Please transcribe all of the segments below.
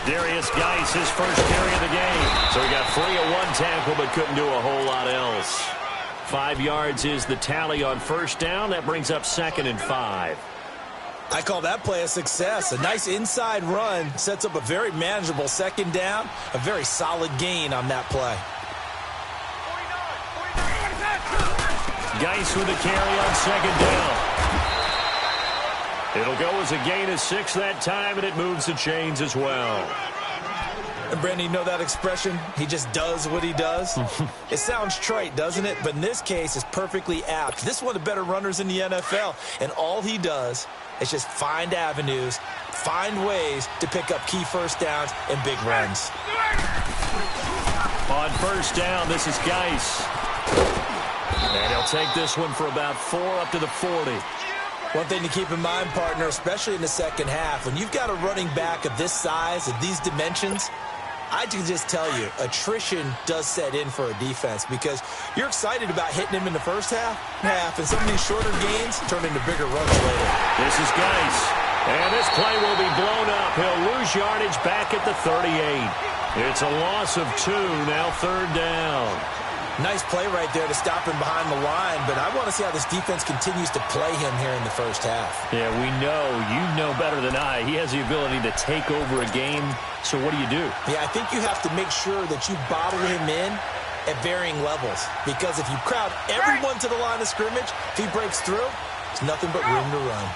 Darius Geis, his first carry of the game. So he got free of one tackle, but couldn't do a whole lot else. 5 yards is the tally on first down. That brings up 2nd and 5. I call that play a success. A nice inside run sets up a very manageable 2nd down. A very solid gain on that play. Geis with a carry on 2nd down. It'll go as a gain of 6 that time, and it moves the chains as well. And Brandon, you know that expression? He just does what he does? It sounds trite, doesn't it? But in this case, it's perfectly apt. This is one of the better runners in the NFL, and all he does is just find avenues, find ways to pick up key first downs and big runs. On first down, this is Geis. And he'll take this one for about 4 up to the 40. One thing to keep in mind, partner, especially in the second half, when you've got a running back of this size, of these dimensions, I can just tell you, attrition does set in for a defense because you're excited about hitting him in the first half, and some of these shorter gains turn into bigger runs later. This is Geis. And this play will be blown up. He'll lose yardage back at the 38. It's a loss of 2, now 3rd down. Nice play right there to stop him behind the line, but I want to see how this defense continues to play him here in the first half. Yeah, we know. You know better than I. He has the ability to take over a game, so what do you do? Yeah, I think you have to make sure that you bottle him in at varying levels, because if you crowd everyone to the line of scrimmage, if he breaks through, there's nothing but room to run.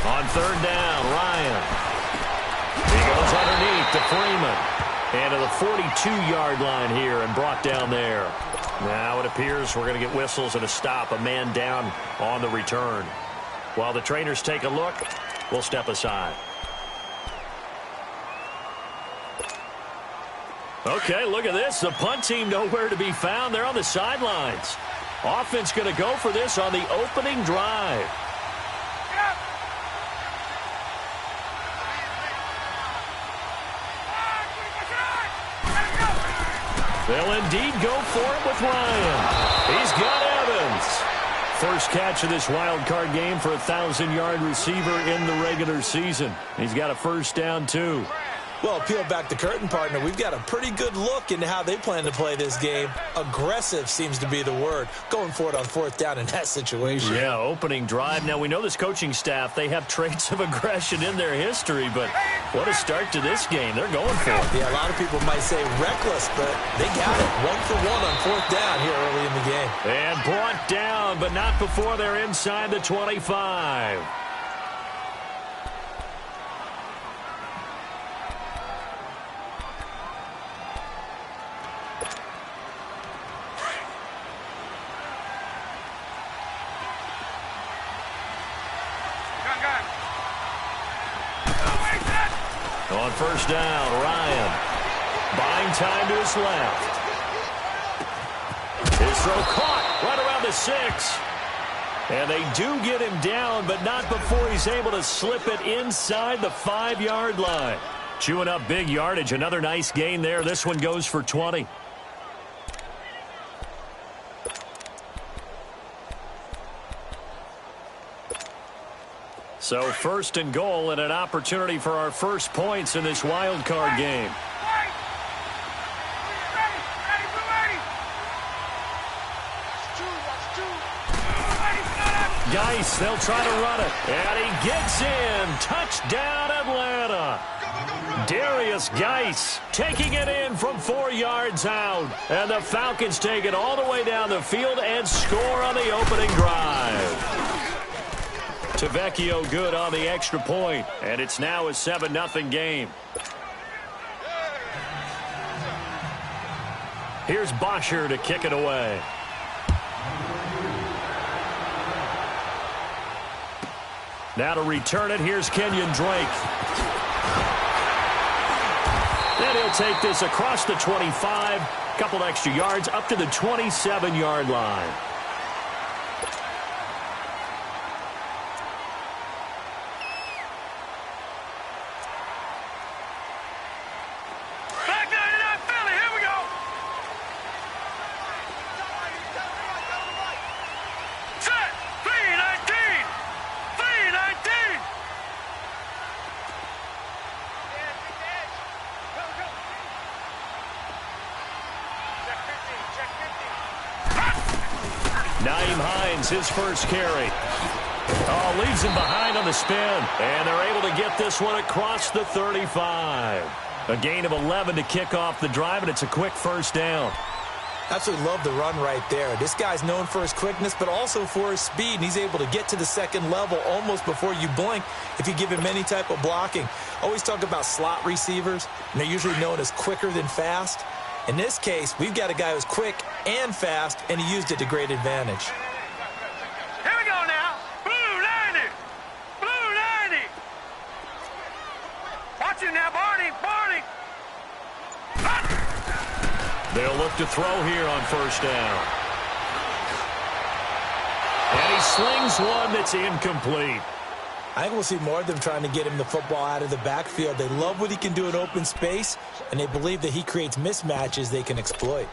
On 3rd down, Ryan. He goes underneath to Freeman. And to the 42-yard line here and brought down there. Now it appears we're going to get whistles and a stop, a man down on the return. While the trainers take a look, we'll step aside. Okay, look at this. The punt team nowhere to be found. They're on the sidelines. Offense going to go for this on the opening drive. They'll indeed go for it with Ryan. He's got Evans. First catch of this wild card game for a 1,000-yard receiver in the regular season. He's got a first down, too. Well, peel back the curtain, partner. We've got a pretty good look into how they plan to play this game. Aggressive seems to be the word. Going for it on 4th down in that situation. Yeah, opening drive. Now, we know this coaching staff, they have traits of aggression in their history, but what a start to this game. They're going for it. Yeah, a lot of people might say reckless, but they got it. 1 for 1 on 4th down here early in the game. And brought down, but not before they're inside the 25. On first down, Ryan. Buying time to his left. His throw caught right around the 6. And they do get him down, but not before he's able to slip it inside the 5-yard line. Chewing up big yardage. Another nice gain there. This one goes for 20. So 1st and goal and an opportunity for our first points in this wild card game. Geis, they'll try to run it. And he gets in. Touchdown, Atlanta. Darius Geis taking it in from 4 yards out. And the Falcons take it all the way down the field and score on the opening drive. Tavecchio good on the extra point, and it's now a 7-0 game. Here's Bosher to kick it away. Now to return it, here's Kenyon Drake. Then he'll take this across the 25, couple extra yards, up to the 27-yard line. Nyheim Hines, his first carry. Oh, leaves him behind on the spin. And they're able to get this one across the 35. A gain of 11 to kick off the drive, and it's a quick first down. Absolutely love the run right there. This guy's known for his quickness, but also for his speed, and he's able to get to the second level almost before you blink if you give him any type of blocking. Always talk about slot receivers, and they're usually known as quicker than fast. In this case, we've got a guy who's quick and fast, and he used it to great advantage. Here we go now. Blue 90. Blue 90. Watch it now, Barney. Barney. They'll look to throw here on first down. And he slings one that's incomplete. I think we'll see more of them trying to get him the football out of the backfield. They love what he can do in open space, and they believe that he creates mismatches they can exploit.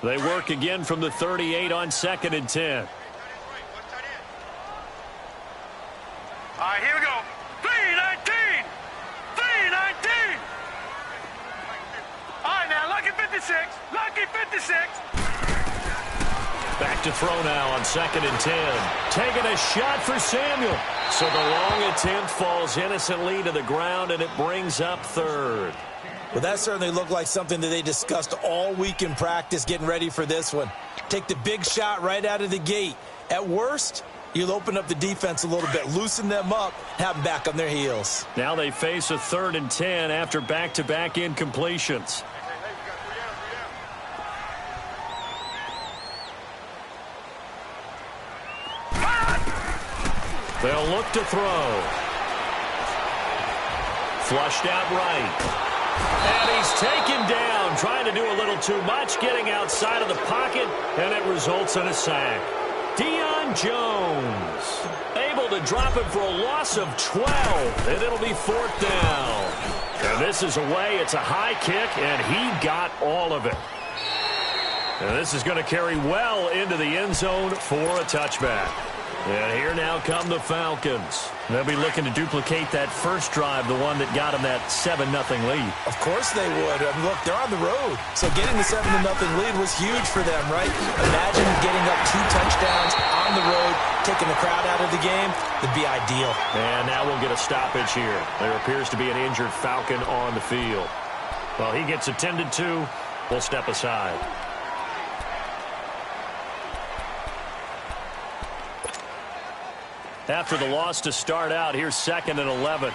They work again from the 38 on 2nd and 10. All right, here we go. 3-19. 3-19. All right, now, lucky 56. Lucky 56. Back to throw now on 2nd and 10. Taking a shot for Samuel. So the long attempt falls innocently to the ground, and it brings up 3rd. Well, that certainly looked like something that they discussed all week in practice getting ready for this one. Take the big shot right out of the gate. At worst, you'll open up the defense a little bit, loosen them up, have them back on their heels. Now they face a 3rd and 10 after back-to-back incompletions. They'll look to throw. Flushed out right. And he's taken down, trying to do a little too much, getting outside of the pocket, and it results in a sack. Deion Jones able to drop him for a loss of 12, and it'll be 4th down. And this is away. It's a high kick, and he got all of it. And this is going to carry well into the end zone for a touchback. And here now come the Falcons. They'll be looking to duplicate that first drive, the one that got them that 7-0 lead. Of course they would. I mean, look, they're on the road. So getting the 7-0 lead was huge for them, right? Imagine getting up 2 touchdowns on the road, taking the crowd out of the game. That'd be ideal. And now we'll get a stoppage here. There appears to be an injured Falcon on the field. Well, he gets attended to. We'll step aside. After the loss to start out, here's 2nd and 11.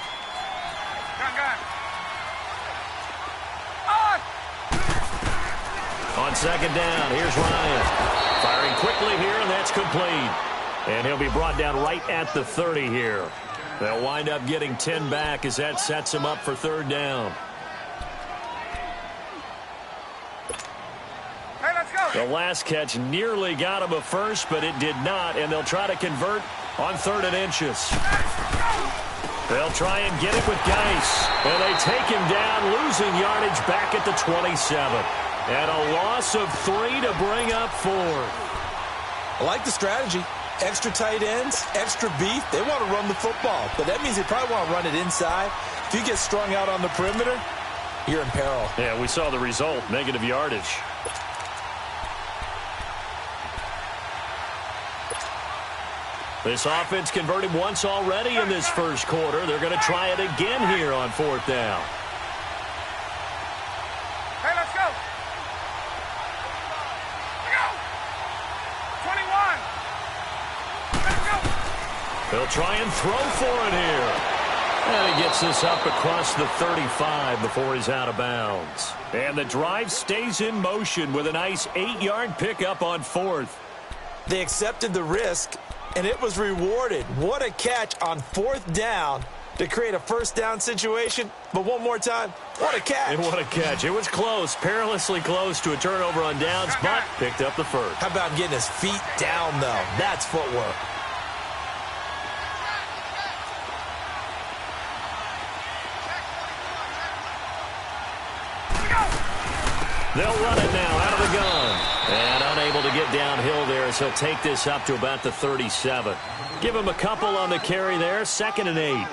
On 2nd down, here's Ryan. Firing quickly here, and that's complete. And he'll be brought down right at the 30 here. They'll wind up getting 10 back as that sets him up for 3rd down. Hey, let's go. The last catch nearly got him a first, but it did not, and they'll try to convert on 3rd and inches. They'll try and get it with Geis. And they take him down, losing yardage back at the 27. And a loss of 3 to bring up 4th. I like the strategy. Extra tight ends, extra beef. They want to run the football, but that means they probably want to run it inside. If you get strung out on the perimeter, you're in peril. Yeah, we saw the result, negative yardage. This offense converted once already in this first quarter. They're going to try it again here on 4th down. Hey, let's go. Let's go. 21. Let's go. They'll try and throw for it here. And he gets this up across the 35 before he's out of bounds. And the drive stays in motion with a nice 8-yard pickup on 4th. They accepted the risk, and it was rewarded. What a catch on 4th down to create a first down situation. But one more time, what a catch. And what a catch. It was close, perilously close to a turnover on downs, but picked up the first. How about getting his feet down, though? That's footwork. They'll run it now out of the gun. And unable to get downhill there as he'll take this up to about the 37. Give him a couple on the carry there, 2nd and 8.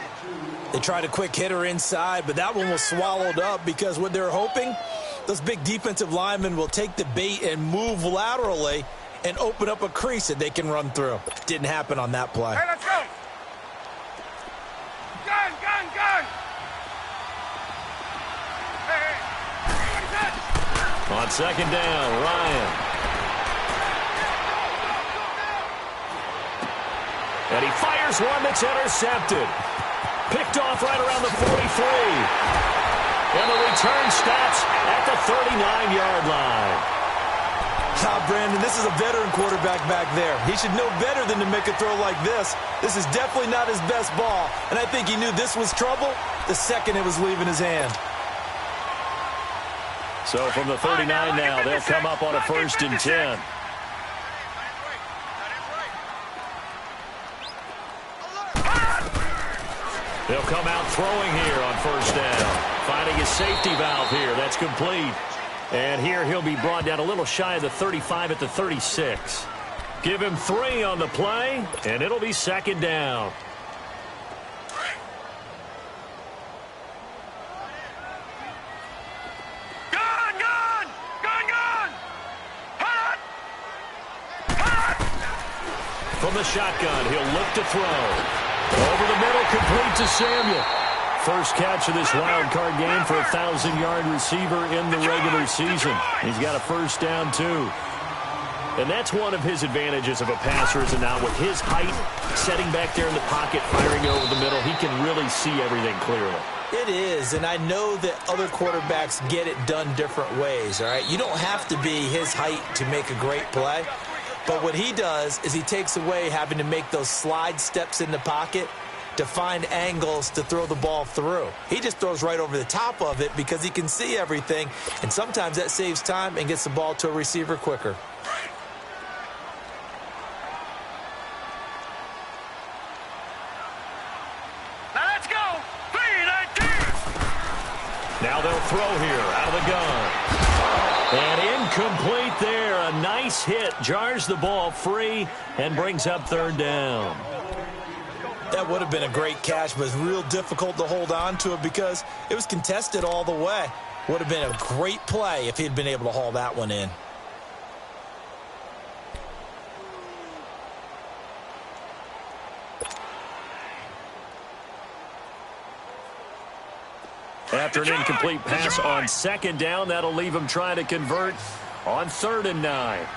They tried a quick hitter inside, but that one was swallowed up because what they're hoping, those big defensive linemen will take the bait and move laterally and open up a crease that they can run through. Didn't happen on that play. Hey, let's go. Gun, gun, gun. Hey, On 2nd down, Ryan. And he fires one that's intercepted. Picked off right around the 43. And the return stops at the 39-yard line. Brandon, this is a veteran quarterback back there. He should know better than to make a throw like this. This is definitely not his best ball. And I think he knew this was trouble the second it was leaving his hand. So from the 39 now, they'll come up on a 1st and 10. They'll come out throwing here on 1st down. Finding his safety valve here. That's complete. And here he'll be brought down a little shy of the 35 at the 36. Give him 3 on the play, and it'll be 2nd down. gun, gun, gun, gun. Hot, hot. From the shotgun, he'll look to throw. Over the middle, complete to Samuel. First catch of this wild card game for a 1,000-yard receiver in the regular season. He's got a 1st down, too. And that's one of his advantages of a passer, is now with his height, setting back there in the pocket, firing over the middle, he can really see everything clearly. It is, and I know that other quarterbacks get it done different ways, all right? You don't have to be his height to make a great play. But what he does is he takes away having to make those slide steps in the pocket to find angles to throw the ball through. He just throws right over the top of it because he can see everything, and sometimes that saves time and gets the ball to a receiver quicker. Now let's go. 3-19. Now they'll throw here out of the gun. And incomplete there. A nice hit. Jars the ball free and brings up 3rd down. That would have been a great catch, but it's real difficult to hold on to it because it was contested all the way. Would have been a great play if he'd been able to haul that one in. After an incomplete pass on 2nd down, that'll leave him trying to convert on 3rd and 9.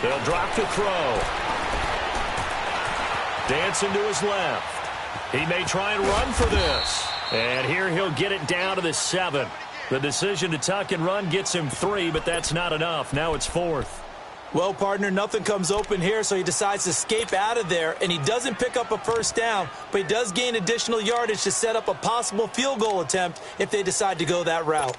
They'll drop the throw. Dancing to his left. He may try and run for this. And here he'll get it down to the 7. The decision to tuck and run gets him 3, but that's not enough. Now it's 4th. Well, partner, nothing comes open here, so he decides to escape out of there, and he doesn't pick up a 1st down, but he does gain additional yardage to set up a possible field goal attempt if they decide to go that route.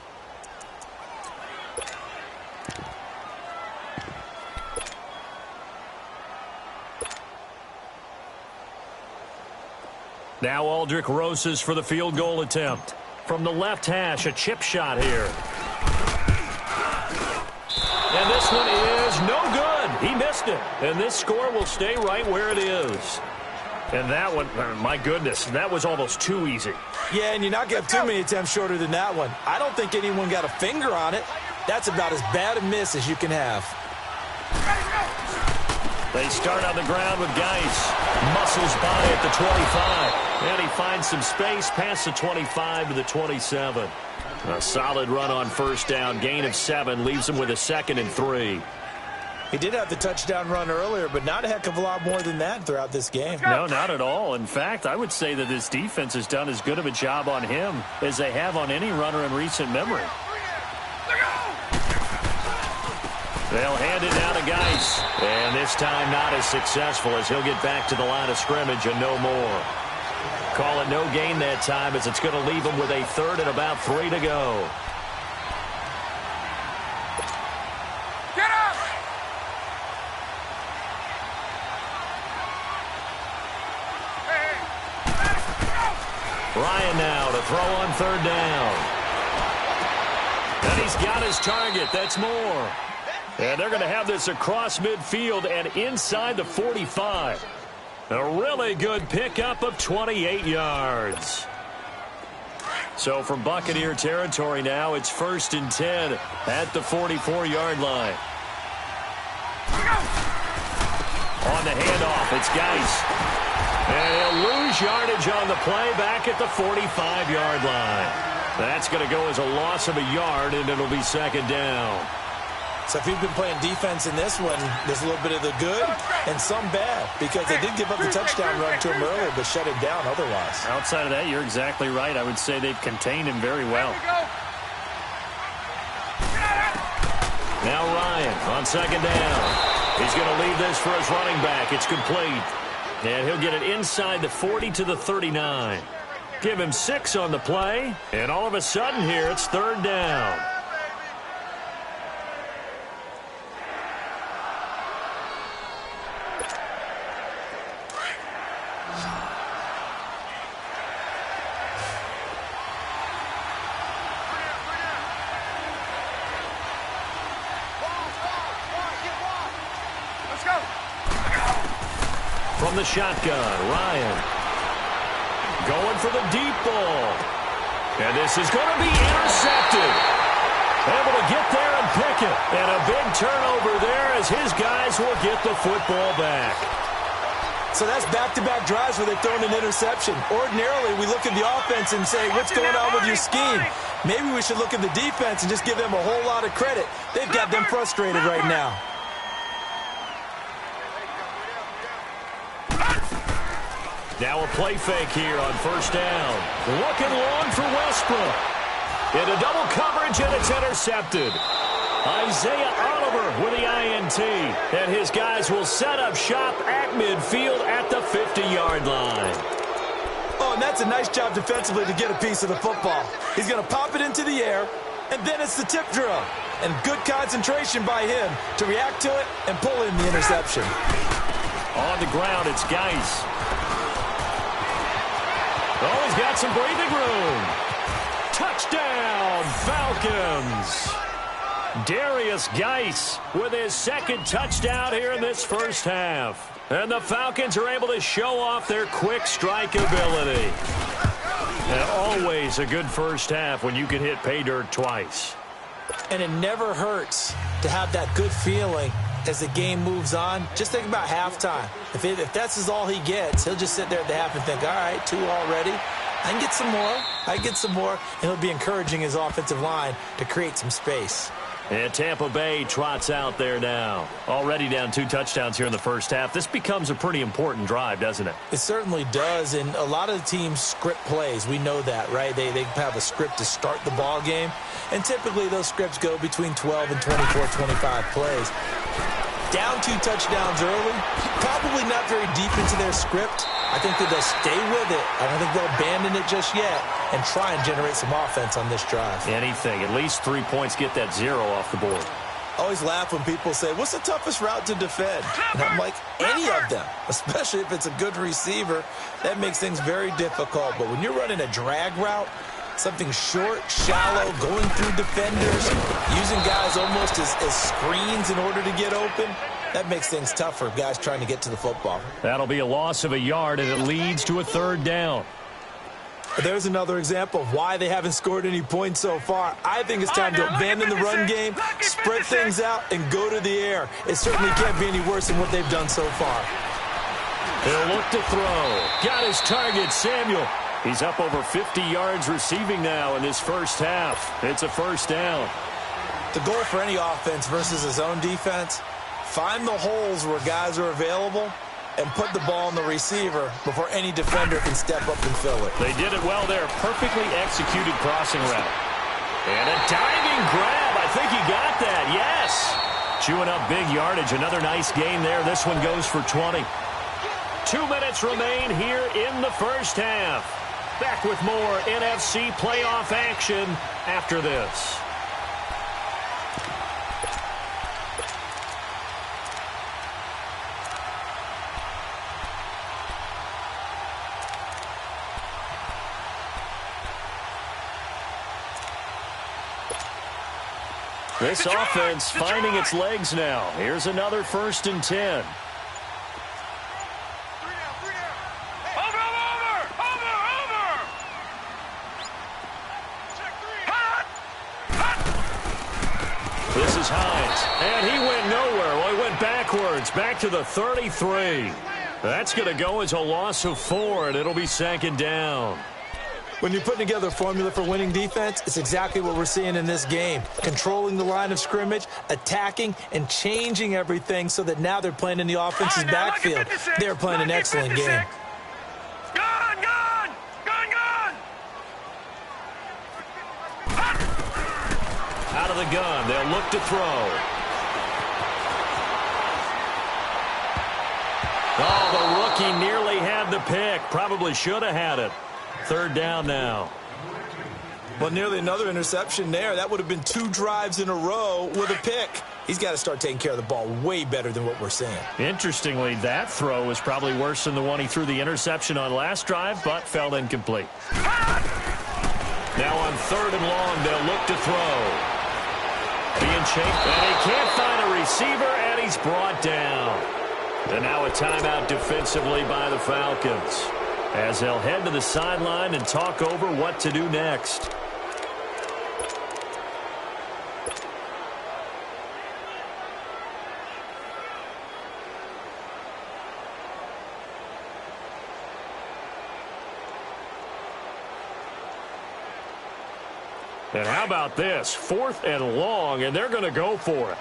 Now Aldrich Rosas for the field goal attempt. From the left hash, a chip shot here. And this one is no good. He missed it. And this score will stay right where it is. And that one, my goodness, that was almost too easy. Yeah, and you're not going to have too many attempts shorter than that one. I don't think anyone got a finger on it. That's about as bad a miss as you can have. They start on the ground with Geis. Muscles by at the 25. And he finds some space past the 25 to the 27. A solid run on 1st down. Gain of 7 leaves him with a 2nd and 3. He did have the touchdown run earlier, but not a heck of a lot more than that throughout this game. No, not at all. In fact, I would say that this defense has done as good of a job on him as they have on any runner in recent memory. They'll hand it now to Geis. And this time not as successful as he'll get back to the line of scrimmage and no more. Call it no gain that time as it's going to leave him with a 3rd and about 3 to go. Get up! Hey, Ryan now to throw on third down. And he's got his target. That's Moore. And they're going to have this across midfield and inside the 45. A really good pickup of 28 yards. So from Buccaneer territory now, it's 1st and 10 at the 44-yard line. On the handoff, it's Geis. And he'll lose yardage on the play back at the 45-yard line. That's going to go as a loss of a yard, and it'll be 2nd down. So if you've been playing defense in this one, there's a little bit of the good and some bad, because they did give up the touchdown run to him earlier, but shut it down otherwise. Outside of that, you're exactly right. I would say they've contained him very well. Now Ryan on 2nd down. He's going to leave this for his running back. It's complete. And he'll get it inside the 40 to the 39. Give him 6 on the play. And all of a sudden here, it's 3rd down. From the shotgun, Ryan going for the deep ball. And this is going to be intercepted. Able to get there and pick it. And a big turnover there as his guys will get the football back. So that's back-to-back drives where they've thrown an interception. Ordinarily, we look at the offense and say, what's going on with your scheme? Maybe we should look at the defense and just give them a whole lot of credit. They've got them frustrated right now. Now a play fake here on 1st down. Looking long for Westbrook. Into double coverage, and it's intercepted. Isaiah Oliver with the INT. And his guys will set up shop at midfield at the 50-yard line. Oh, and that's a nice job defensively to get a piece of the football. He's going to pop it into the air, and then it's the tip drill. And good concentration by him to react to it and pull in the interception. On the ground, it's Geis. Oh, he's got some breathing room. Touchdown, Falcons. Darius Geis with his 2nd touchdown here in this first half. And the Falcons are able to show off their quick strike ability. And always a good first half when you can hit pay dirt twice. And it never hurts to have that good feeling as the game moves on. Just think about halftime. If that's all he gets, he'll just sit there at the half and think, all right, 2 already. I can get some more. I can get some more. And he'll be encouraging his offensive line to create some space. And Tampa Bay trots out there now. Already down 2 touchdowns here in the first half. This becomes a pretty important drive, doesn't it? It certainly does, and a lot of the teams script plays. We know that, right? They have a script to start the ball game, and typically those scripts go between 12 and 24, 25 plays. Down 2 touchdowns early, probably not very deep into their script. I think that they'll stay with it. I don't think they'll abandon it just yet and try and generate some offense on this drive. Anything. At least 3 points, get that 0 off the board. I always laugh when people say, what's the toughest route to defend? And I'm like, any of them, especially if it's a good receiver. That makes things very difficult. But when you're running a drag route, something short, shallow, going through defenders, using guys almost as screens in order to get open, that makes things tough for guys trying to get to the football. That'll be a loss of a yard, and it leads to a 3rd down. There's another example of why they haven't scored any points so far. I think it's time to abandon the run game, spread things out, and go to the air. It certainly can't be any worse than what they've done so far. He'll look to throw. Got his target, Samuel. He's up over 50 yards receiving now in this first half. It's a 1st down. The goal for any offense versus his own defense, find the holes where guys are available and put the ball on the receiver before any defender can step up and fill it. They did it well there. Perfectly executed crossing route. And a diving grab. I think he got that. Yes. Chewing up big yardage. Another nice gain there. This one goes for 20. 2 minutes remain here in the first half. Back with more NFC playoff action after this. This offense finding its legs now. Here's another 1st and 10. This is Hines, and he went nowhere. Well, he went backwards, back to the 33. That's going to go as a loss of 4, and it'll be 2nd down. When you're putting together a formula for winning defense, it's exactly what we're seeing in this game. Controlling the line of scrimmage, attacking, and changing everything so that now they're playing in the offense's backfield. They're playing an excellent game. Gone! Out of the gun, they'll look to throw. Oh, the rookie nearly had the pick. Probably should have had it. 3rd down now. Well, nearly another interception there. That would have been 2 drives in a row with a pick. He's got to start taking care of the ball way better than what we're seeing. Interestingly, that throw was probably worse than the one he threw the interception on last drive, but fell incomplete. Now on 3rd and long, they'll look to throw. Being chased, and he can't find a receiver, and he's brought down. And now a timeout defensively by the Falcons, as they'll head to the sideline and talk over what to do next. And how about this? 4th and long, and they're going to go for it.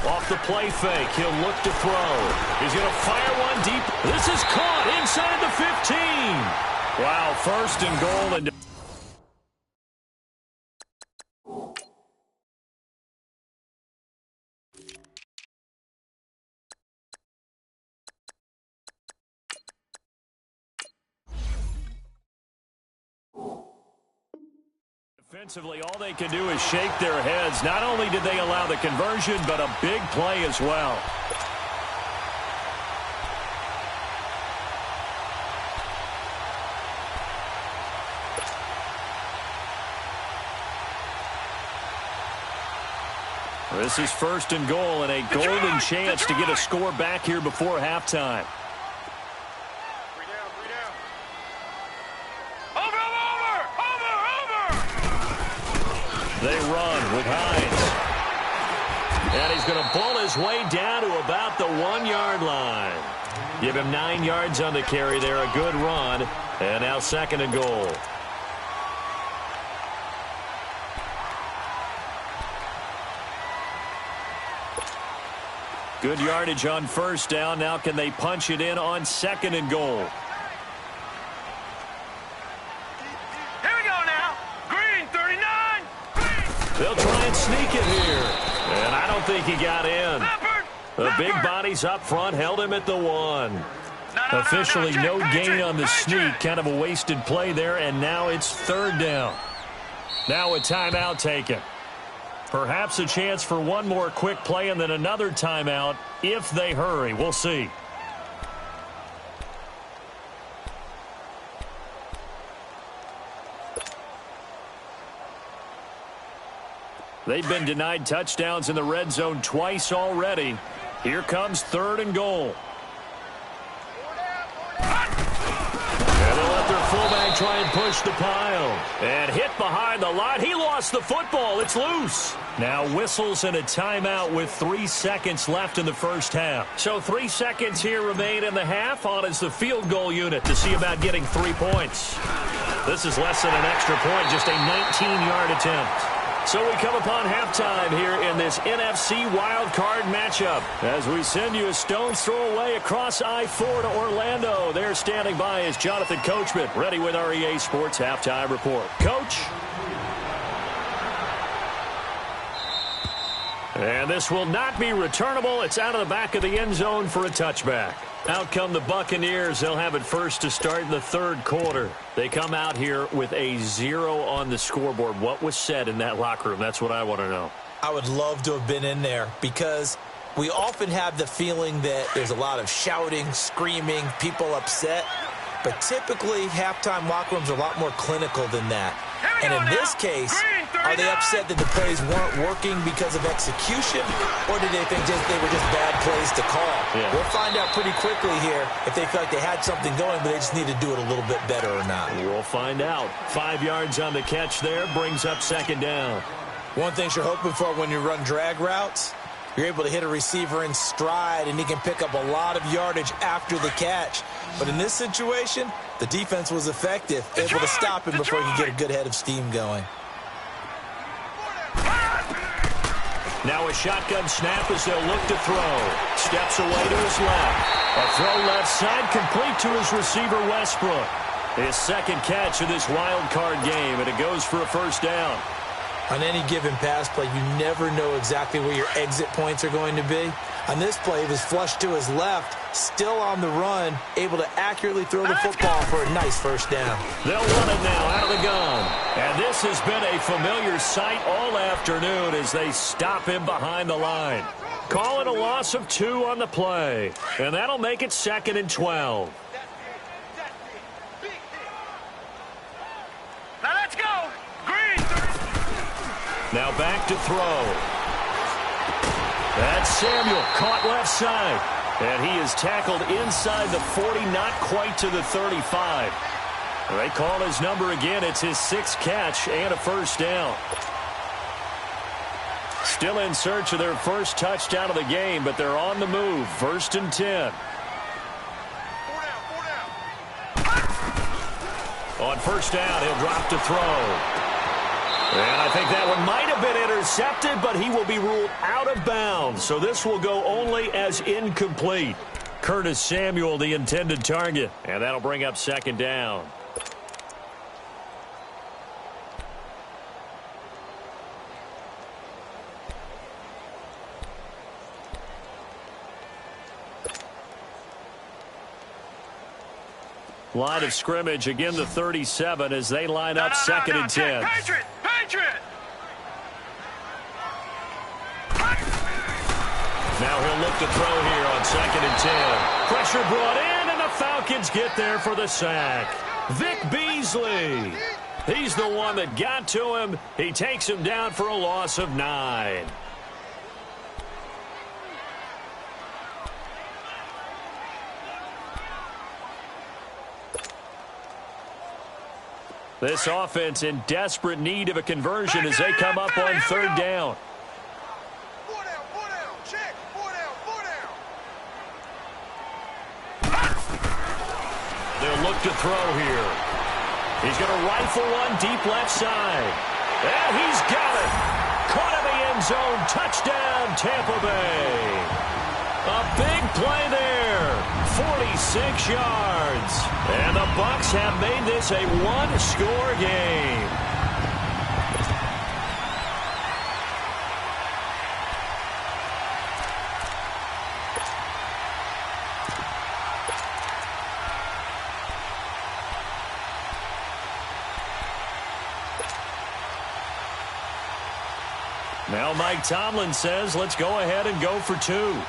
Off the play fake, he'll look to throw. He's going to fire one deep. This is caught inside the 15. Wow, 1st and goal. And defensively, all they can do is shake their heads. Not only did they allow the conversion, but a big play as well. This is 1st and goal and a golden chance to get a score back here before halftime. They run with Hines. And he's going to bull his way down to about the 1-yard line. Give him 9 yards on the carry there. A good run. And now 2nd and goal. Good yardage on 1st down. Now can they punch it in on 2nd and goal? They'll try and sneak it here. And I don't think he got in. The big bodies up front held him at the 1. Officially no gain on the sneak. Kind of a wasted play there. And now it's 3rd down. Now a timeout taken. Perhaps a chance for one more quick play and then another timeout if they hurry. We'll see. They've been denied touchdowns in the red zone twice already. Here comes 3rd and goal. And they'll let their fullback try and push the pile. And hit behind the line. He lost the football. It's loose. Now whistles and a timeout with 3 seconds left in the 1st half. So 3 seconds here remain in the half. On is the field goal unit to see about getting 3 points. This is less than an extra point, just a 19-yard attempt. So we come upon halftime here in this NFC wildcard matchup as we send you a stone's throw away across I-4 to Orlando. There standing by is Jonathan Coachman, ready with our EA Sports Halftime Report. Coach? And this will not be returnable. It's out of the back of the end zone for a touchback. Out come the Buccaneers. They'll have it first to start in the 3rd quarter. They come out here with a 0 on the scoreboard. What was said in that locker room? That's what I want to know. I would love to have been in there because we often have the feeling that there's a lot of shouting, screaming, people upset. but typically halftime locker rooms are a lot more clinical than that. And in this case, are they upset that the plays weren't working because of execution, or did they think they were just bad plays to call? Yeah. We'll find out pretty quickly here if they feel like they had something going, but they just need to do it a little bit better or not. We'll find out. 5 yards on the catch there, brings up second down. One thing you're hoping for when you run drag routes, you're able to hit a receiver in stride, and he can pick up a lot of yardage after the catch. But in this situation, the defense was effective, able to stop him before he could get a good head of steam going. Now a shotgun snap as they'll look to throw. Steps away to his left. A throw left side complete to his receiver, Westbrook. His second catch of this wild card game, and it goes for a first down. On any given pass play, you never know exactly where your exit points are going to be. On this play, he was flushed to his left, still on the run, able to accurately throw the football for a nice first down. They'll run it now out of the gun. And this has been a familiar sight all afternoon as they stop him behind the line. Call it a loss of 2 on the play. And that'll make it 2nd and 12. Now let's go. Green. Now back to throw. That's Samuel, caught left side. And he is tackled inside the 40, not quite to the 35. They call his number again. It's his 6th catch and a first down. Still in search of their first touchdown of the game, but they're on the move. 1st and 10. On first down, he'll drop to throw. And I think that one might have been intercepted, but he will be ruled out of bounds. So this will go only as incomplete. Curtis Samuel, the intended target. And that'll bring up second down. Line of scrimmage, again the 37 as they line up 2nd and 10. Patriot! Patriot! Now he'll look to throw here on 2nd and 10. Pressure brought in, and the Falcons get there for the sack. Vic Beasley. He's the one that got to him. He takes him down for a loss of 9. This offense in desperate need of a conversion as they come up on 3rd down. They'll look to throw here. He's going to rifle one deep left side. And he's got it. Caught in the end zone. Touchdown, Tampa Bay. A big play there. 46 yards. And the Bucs have made this a one-score game. Now Mike Tomlin says, let's go ahead and go for 2.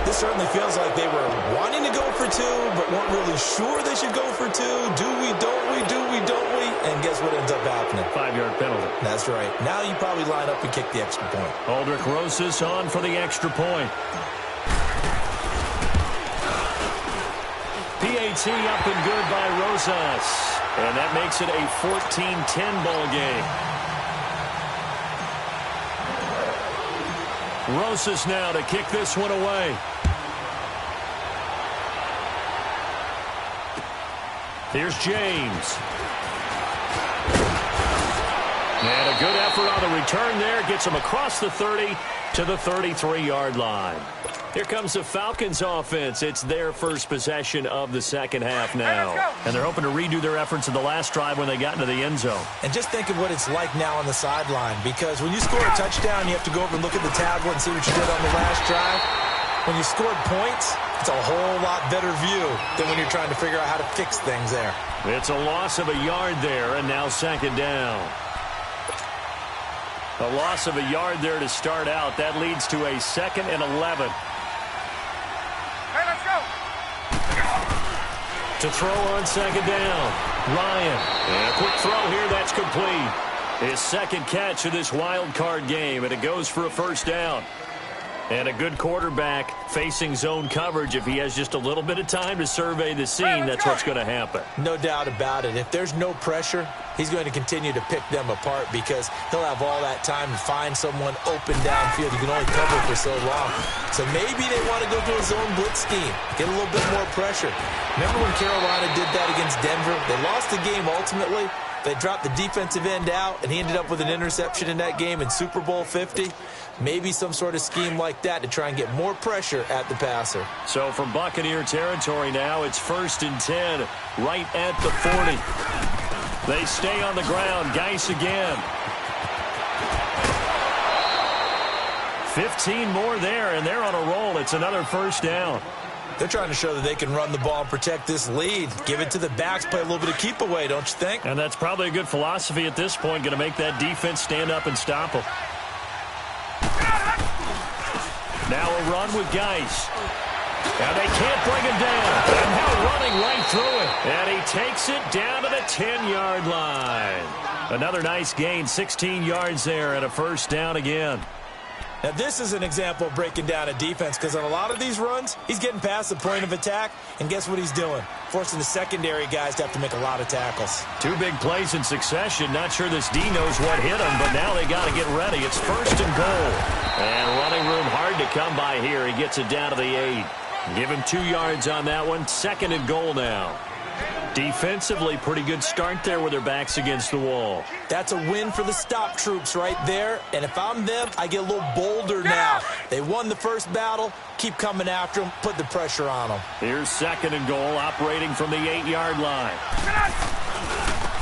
This certainly feels like they were wanting to go for 2, but weren't really sure they should go for 2. Do we, don't we, do we, don't we? And guess what ends up happening? 5-yard penalty. That's right. Now you probably line up and kick the extra point. Aldrich Rosas on for the extra point. PAT up and good by Rosas. And that makes it a 14-10 ball game. Rosas now to kick this one away. Here's James. And a good effort on the return there. Gets him across the 30 to the 33-yard line. Here comes the Falcons offense. It's their first possession of the second half now. And they're hoping to redo their efforts in the last drive when they got into the end zone. And just think of what it's like now on the sideline, because when you score a touchdown, you have to go over and look at the tablet and see what you did on the last drive. When you scored points, it's a whole lot better view than when you're trying to figure out how to fix things there. It's a loss of a yard there, and now second down. A loss of a yard there to start out. That leads to a 2nd and 11. Hey, let's go. To throw on second down, Ryan. And a quick throw here, that's complete. His second catch of this wild card game, and it goes for a first down. And a good quarterback facing zone coverage. If he has just a little bit of time to survey the scene, that's what's going to happen. No doubt about it. If there's no pressure, he's going to continue to pick them apart because he'll have all that time to find someone open downfield. He can only cover for so long. So maybe they want to go to a zone blitz scheme, get a little bit more pressure. Remember when Carolina did that against Denver? They lost the game ultimately. They dropped the defensive end out, and he ended up with an interception in that game in Super Bowl 50. Maybe some sort of scheme like that to try and get more pressure at the passer. So from Buccaneer territory now, it's 1st and 10, right at the 40. They stay on the ground. Geis again. 15 more there, and they're on a roll. It's another first down. They're trying to show that they can run the ball and protect this lead. Give it to the backs, play a little bit of keep away, don't you think? And that's probably a good philosophy at this point, going to make that defense stand up and stop them. Now a run with Geis. And they can't bring him down. And now running right through it. And he takes it down to the 10-yard line. Another nice gain, 16 yards there, and a first down again. Now, this is an example of breaking down a defense because on a lot of these runs, he's getting past the point of attack, and guess what he's doing? Forcing the secondary guys to have to make a lot of tackles. 2 big plays in succession. Not sure this D knows what hit him, but now they got to get ready. It's 1st and goal. And running room hard to come by here. He gets it down to the 8. Give him 2 yards on that one. 2nd and goal now. Defensively, pretty good start there with their backs against the wall. That's a win for the stop troops right there. And if I'm them, I get a little bolder now. They won the first battle. Keep coming after them. Put the pressure on them. Here's 2nd and goal, operating from the 8-yard line.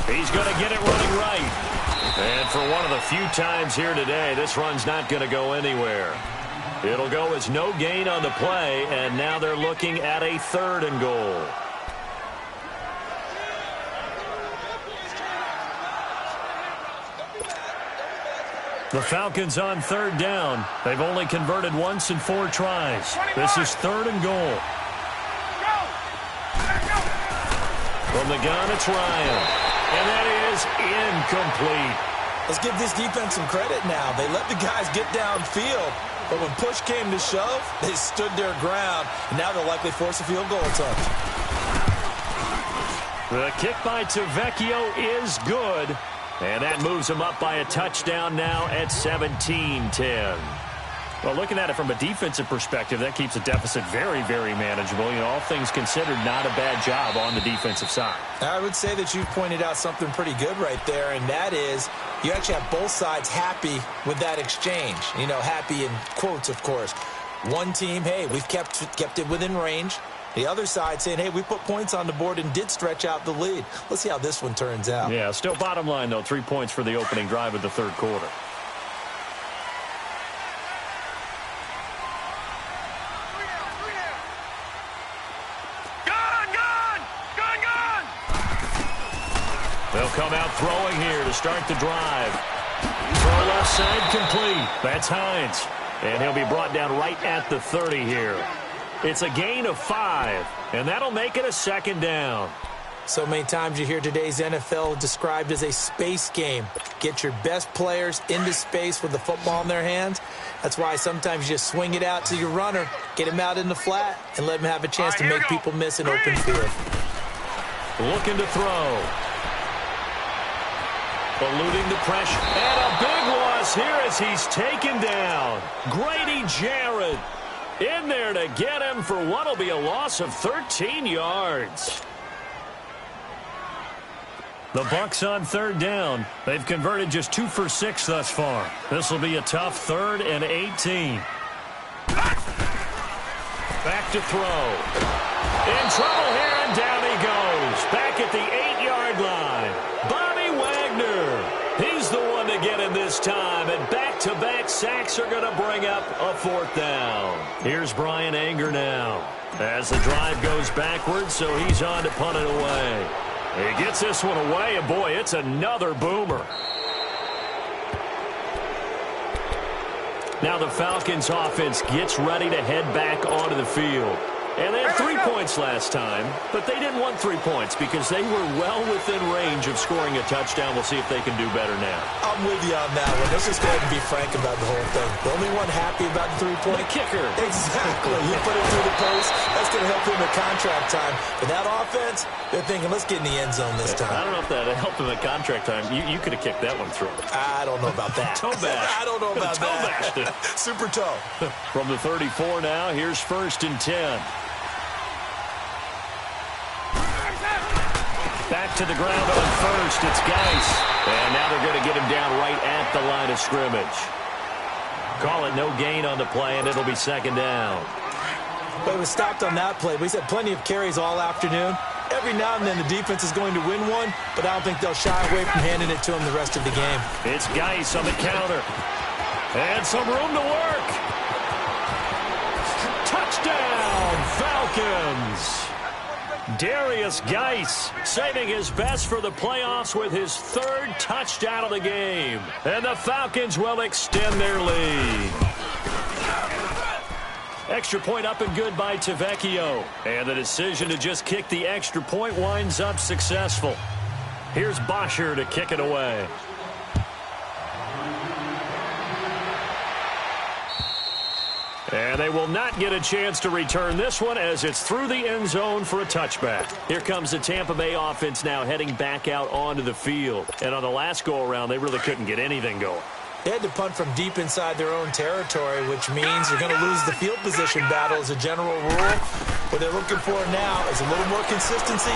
He's going to get it running right. And for one of the few times here today, this run's not going to go anywhere. It'll go as no gain on the play, and now they're looking at a 3rd and goal. The Falcons on 3rd down. They've only converted once in 4 tries. This is 3rd and goal. From the gun, it's Ryan. And that is incomplete. Let's give this defense some credit now. They let the guys get downfield, but when push came to shove, they stood their ground, and now they'll likely force a field goal attempt. The kick by Tavecchio is good. And that moves them up by a touchdown now at 17-10. Well, looking at it from a defensive perspective, that keeps the deficit very, very manageable. You know, all things considered, not a bad job on the defensive side. I would say that you've pointed out something pretty good right there, and that is you actually have both sides happy with that exchange. You know, happy in quotes, of course. One team, hey, we've kept it within range. The other side saying, hey, we put points on the board and did stretch out the lead. Let's see how this one turns out. Yeah, still bottom line, though, 3 points for the opening drive of the 3rd quarter. Gun! They'll come out throwing here to start the drive. Throw left side complete. That's Hines. And he'll be brought down right at the 30 here. It's a gain of 5, and that'll make it a 2nd down. So many times you hear today's NFL described as a space game. Get your best players into space with the football in their hands. That's why sometimes you just swing it out to your runner, get him out in the flat, and let him have a chance to make people miss an open field. Looking to throw. Eluding the pressure. And a big loss here as he's taken down. Grady Jarrett in there to get him for what will be a loss of 13 yards. The Bucs on 3rd down. They've converted just 2 for 6 thus far. This will be a tough 3rd and 18. Back to throw. In trouble here, and down he goes. Back at the 8-yard line. Bobby Wagner. He's the one one to get in this time, and back-to-back sacks are going to bring up a fourth down. Here's Brian Anger now as the drive goes backwards, so he's on to punt it away. He gets this one away, and boy, it's another boomer. Now the Falcons offense gets ready to head back onto the field. And they had 3 points last time, but they didn't want 3 points because they were well within range of scoring a touchdown. We'll see if they can do better now. I'm with you on that one. Let's just go ahead and be frank about the whole thing. The only one happy about the three-point kicker. Exactly. He put it through the post. That's going to help him at contract time. But that offense, they're thinking, let's get in the end zone this time. I don't know if that helped him at contract time. You could have kicked that one through. I don't know about that. Toe bash. I don't know about toe that. Bashed it. Super toe. From the 34 now, here's 1st and 10. Back to the ground on 1st. It's Geis. And now they're going to get him down right at the line of scrimmage. Call it no gain on the play, and it'll be 2nd down. But it was stopped on that play. He's had plenty of carries all afternoon. Every now and then the defense is going to win one, but I don't think they'll shy away from handing it to him the rest of the game. It's Geis on the counter. And some room to work. Touchdown, Falcons. Darius Geis saving his best for the playoffs with his 3rd touchdown of the game. And the Falcons will extend their lead. Extra point up and good by Tavecchio. And the decision to just kick the extra point winds up successful. Here's Bosher to kick it away. And they will not get a chance to return this one as it's through the end zone for a touchback. Here comes the Tampa Bay offense now heading back out onto the field. And on the last go-around, they really couldn't get anything going. They had to punt from deep inside their own territory, which means they're going to lose the field position battle as a general rule. What they're looking for now is a little more consistency.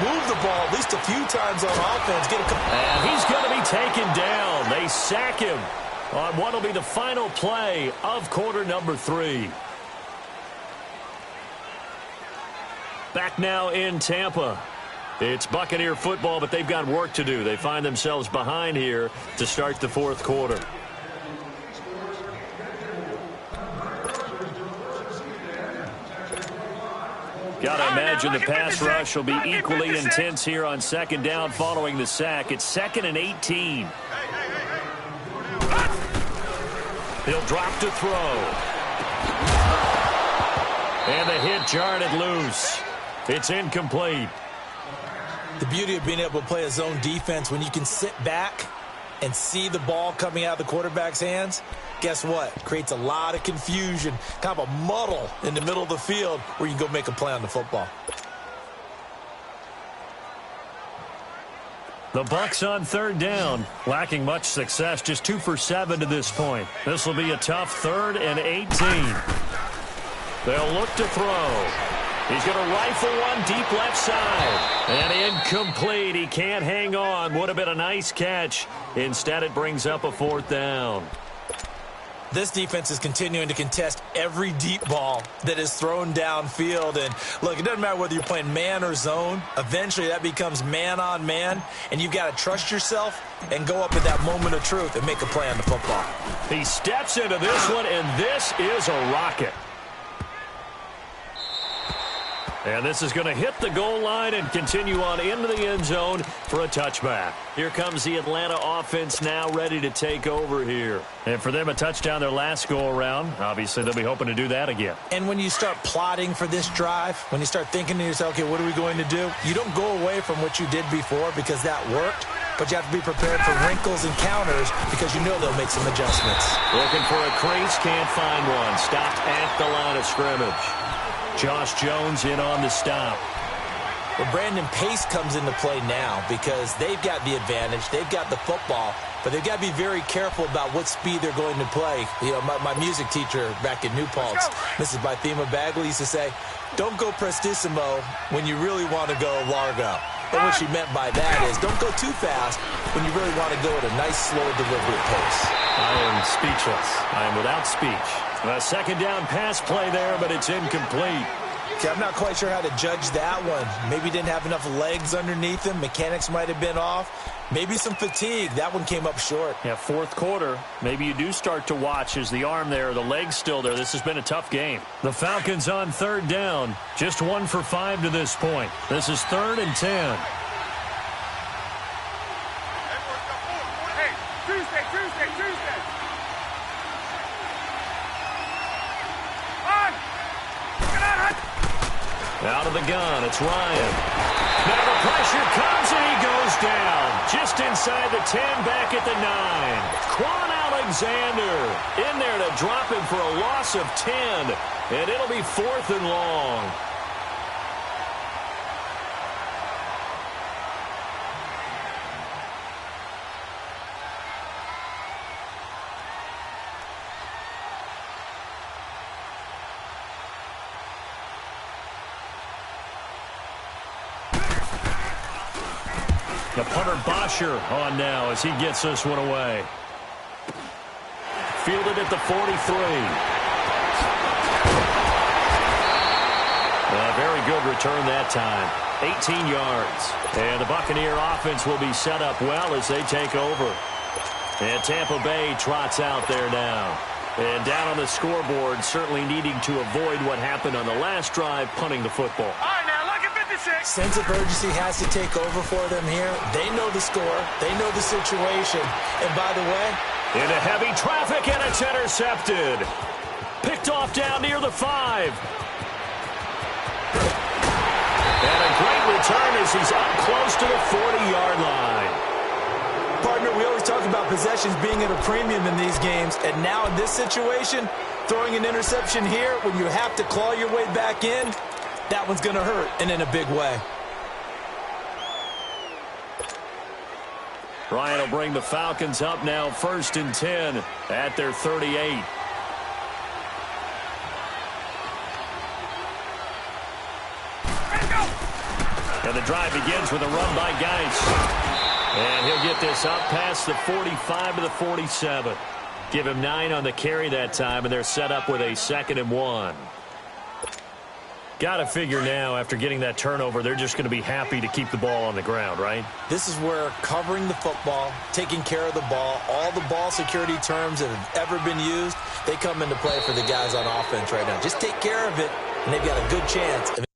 Move the ball at least a few times on offense. And he's going to be taken down. They sack him on what will be the final play of quarter number 3. Back now in Tampa. It's Buccaneer football, but they've got work to do. They find themselves behind here to start the 4th quarter. Got to imagine the pass rush will be equally intense here on 2nd down following the sack. It's 2nd and 18. He'll drop to throw. And the hit jarred it loose. It's incomplete. The beauty of being able to play a zone defense when you can sit back and see the ball coming out of the quarterback's hands, guess what? Creates a lot of confusion, kind of a muddle in the middle of the field where you can go make a play on the football. The Bucs on 3rd down, lacking much success, just 2 for 7 to this point. This will be a tough 3rd and 18. They'll look to throw. He's going to rifle one deep left side. And incomplete. He can't hang on. Would have been a nice catch. Instead, it brings up a 4th down. This defense is continuing to contest every deep ball that is thrown downfield. And, look, it doesn't matter whether you're playing man or zone. Eventually, that becomes man on man. And you've got to trust yourself and go up at that moment of truth and make a play on the football. He steps into this one, and this is a rocket. And this is going to hit the goal line and continue on into the end zone for a touchback. Here comes the Atlanta offense now ready to take over here. And for them, a touchdown their last go-around. Obviously, they'll be hoping to do that again. And when you start plotting for this drive, when you start thinking to yourself, okay, what are we going to do? You don't go away from what you did before because that worked. But you have to be prepared for wrinkles and counters because you know they'll make some adjustments. Looking for a crease, can't find one. Stopped at the line of scrimmage. Josh Jones in on the stop. Well, Brandon Pace comes into play now because they've got the advantage. They've got the football, but they've got to be very careful about what speed they're going to play. You know, my music teacher back in New Paltz, Mrs. Bythema Bagley, used to say, don't go prestissimo when you really want to go largo. And what she meant by that is don't go too fast when you really want to go at a nice, slow deliberate pace. I am speechless. I am without speech. A 2nd down pass play there, but it's incomplete. See, I'm not quite sure how to judge that one. Maybe didn't have enough legs underneath him. Mechanics might have been off. Maybe some fatigue. That one came up short. Yeah, fourth quarter. Maybe you do start to watch as the arm there, the leg's still there. This has been a tough game. The Falcons on third down. Just 1 for 5 to this point. This is 3rd and 10. Hey, Tuesday. On! Get on! Out of the gun, it's Ryan. Now the pressure comes and he goes down. Just inside the 10, back at the 9. Quan Alexander in there to drop him for a loss of 10. And it'll be 4th and long. The punter Bosher on now as he gets this one away. Fielded at the 43. A very good return that time. 18 yards. And the Buccaneer offense will be set up well as they take over. And Tampa Bay trots out there now. And down on the scoreboard, certainly needing to avoid what happened on the last drive, punting the football. All right, now, look at 56. Sense of urgency has to take over for them here. They know the score. They know the situation. And by the way, into heavy traffic, and it's intercepted. Picked off down near the 5. And a great return as he's up close to the 40-yard line. partner, we always talk about possessions being at a premium in these games. And now in this situation, throwing an interception here when you have to claw your way back in, that one's going to hurt, and in a big way. Ryan will bring the Falcons up now 1st and 10 at their 38. And the drive begins with a run by Geis. And he'll get this up past the 45 to the 47. Give him 9 on the carry that time, and they're set up with a 2nd and 1. Got to figure now, after getting that turnover, they're just going to be happy to keep the ball on the ground, right? This is where covering the football, taking care of the ball, all the ball security terms that have ever been used, they come into play for the guys on offense right now. Just take care of it, and they've got a good chance of